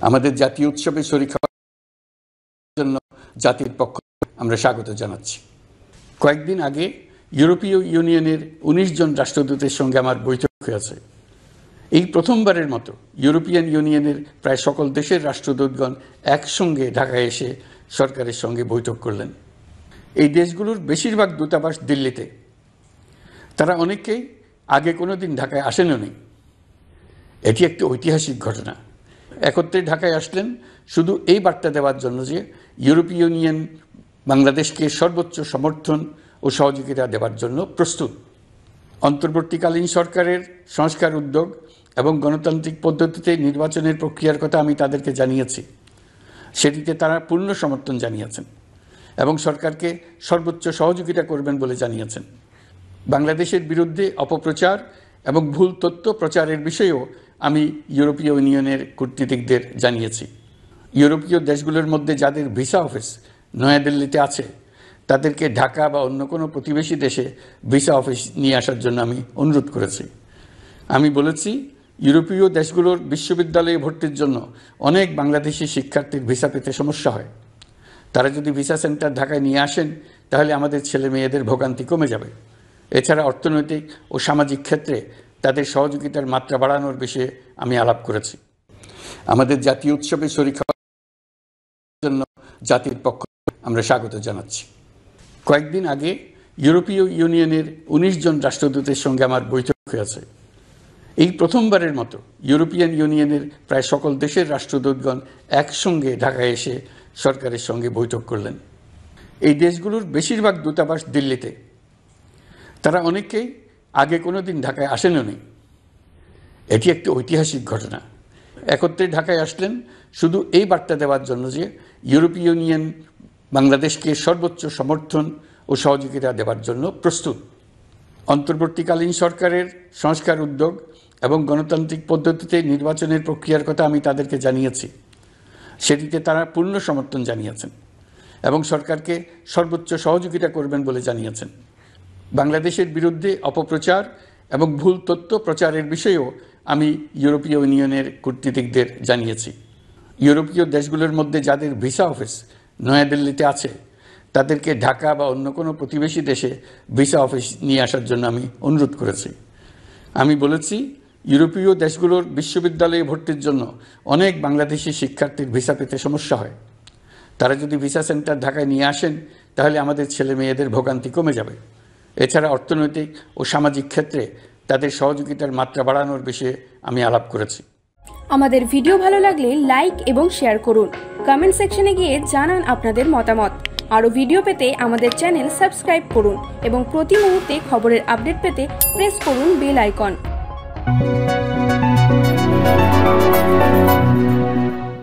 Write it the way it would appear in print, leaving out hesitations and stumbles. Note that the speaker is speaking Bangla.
আমাদের জাতীয় উৎসবে শরীক হওয়ার জন্য জাতির পক্ষ আমরা স্বাগত জানাচ্ছি। কয়েকদিন আগে ইউরোপীয় ইউনিয়নের 19 জন রাষ্ট্রদূতের সঙ্গে আমার বৈঠক হয়েছে। এই প্রথমবারের মতো ইউরোপিয়ান ইউনিয়নের প্রায় সকল দেশের রাষ্ট্রদূতগণ একসঙ্গে ঢাকায় এসে সরকারের সঙ্গে বৈঠক করলেন। এই দেশগুলোর বেশিরভাগ দূতাবাস দিল্লিতে। তারা অনেকেই আগে কোনোদিন ঢাকায় আসেনও নি। এটি একটি ঐতিহাসিক ঘটনা। একত্রে ঢাকায় আসলেন শুধু এই বার্তা দেওয়ার জন্য যে ইউরোপীয় ইউনিয়ন বাংলাদেশকে সর্বোচ্চ সমর্থন ও সহযোগিতা দেওয়ার জন্য প্রস্তুত। অন্তর্বর্তীকালীন সরকারের সংস্কার উদ্যোগ এবং গণতান্ত্রিক পদ্ধতিতে নির্বাচনের প্রক্রিয়ার কথা আমি তাদেরকে জানিয়েছি। সেটিতে তারা পূর্ণ সমর্থন জানিয়েছেন এবং সরকারকে সর্বোচ্চ সহযোগিতা করবেন বলে জানিয়েছেন। বাংলাদেশের বিরুদ্ধে অপপ্রচার এবং ভুল তথ্য প্রচারের বিষয়েও আমি ইউরোপীয় ইউনিয়নের কূটনীতিকদের জানিয়েছি। ইউরোপীয় দেশগুলোর মধ্যে যাদের ভিসা অফিস নয়াদিল্লিতে আছে তাদেরকে ঢাকা বা অন্য কোনো প্রতিবেশী দেশে ভিসা অফিস নিয়ে আসার জন্য আমি অনুরোধ করেছি। আমি বলেছি, ইউরোপীয় দেশগুলোর বিশ্ববিদ্যালয়ে ভর্তির জন্য অনেক বাংলাদেশি শিক্ষার্থীর ভিসা পেতে সমস্যা হয়। তারা যদি ভিসা সেন্টার ঢাকায় নিয়ে আসেন তাহলে আমাদের ছেলে মেয়েদের ভোগান্তি কমে যাবে। এছাড়া অর্থনৈতিক ও সামাজিক ক্ষেত্রে তাদের সহযোগিতার মাত্রা বাড়ানোর বিষয়ে আমি আলাপ করেছি। আমাদের জাতীয় উৎসবে শরীক হওয়ার জন্য জাতির পক্ষ আমরা স্বাগত জানাচ্ছি। কয়েকদিন আগে ইউরোপীয় ইউনিয়নের 19 জন রাষ্ট্রদূতের সঙ্গে আমার বৈঠক হয়েছে। এই প্রথমবারের মতো ইউরোপিয়ান ইউনিয়নের প্রায় সকল দেশের রাষ্ট্রদূতগণ একসঙ্গে ঢাকায় এসে সরকারের সঙ্গে বৈঠক করলেন। এই দেশগুলোর বেশিরভাগ দূতাবাস দিল্লিতে। তারা অনেকেই আগে কোনোদিন ঢাকায় আসেনও নি। এটি একটি ঐতিহাসিক ঘটনা। একত্রে ঢাকায় আসলেন শুধু এই বার্তা দেওয়ার জন্য যে ইউরোপীয় ইউনিয়ন বাংলাদেশকে সর্বোচ্চ সমর্থন ও সহযোগিতা দেওয়ার জন্য প্রস্তুত। অন্তর্বর্তীকালীন সরকারের সংস্কার উদ্যোগ এবং গণতান্ত্রিক পদ্ধতিতে নির্বাচনের প্রক্রিয়ার কথা আমি তাদেরকে জানিয়েছি। সেটিতে তারা পূর্ণ সমর্থন জানিয়েছেন এবং সরকারকে সর্বোচ্চ সহযোগিতা করবেন বলে জানিয়েছেন। বাংলাদেশের বিরুদ্ধে অপপ্রচার এবং ভুল তথ্য প্রচারের বিষয়েও আমি ইউরোপীয় ইউনিয়নের কূটনীতিকদের জানিয়েছি। ইউরোপীয় দেশগুলোর মধ্যে যাদের ভিসা অফিস নয়াদিল্লিতে আছে তাদেরকে ঢাকা বা অন্য কোনো প্রতিবেশী দেশে ভিসা অফিস নিয়ে আসার জন্য আমি অনুরোধ করেছি। আমি বলেছি, ইউরোপীয় দেশগুলোর বিশ্ববিদ্যালয়ে ভর্তির জন্য অনেক বাংলাদেশি শিক্ষার্থীর ভিসা পেতে সমস্যা হয়। তারা যদি ভিসা সেন্টার ঢাকায় নিয়ে আসেন তাহলে আমাদের ছেলে মেয়েদের ভোগান্তি কমে যাবে। এছাড়া অর্থনৈতিক ও সামাজিক ক্ষেত্রে তাদের সহযোগিতার মাত্রা বাড়ানোর বিষয়ে আমি আলাপ করেছি। আমাদের ভিডিও ভালো লাগলে লাইক এবং শেয়ার করুন। কমেন্ট সেকশনে গিয়ে জানান আপনাদের মতামত। আরও ভিডিও পেতে আমাদের চ্যানেল সাবস্ক্রাইব করুন এবং প্রতি মুহূর্তে খবরের আপডেট পেতে প্রেস করুন বেল আইকন।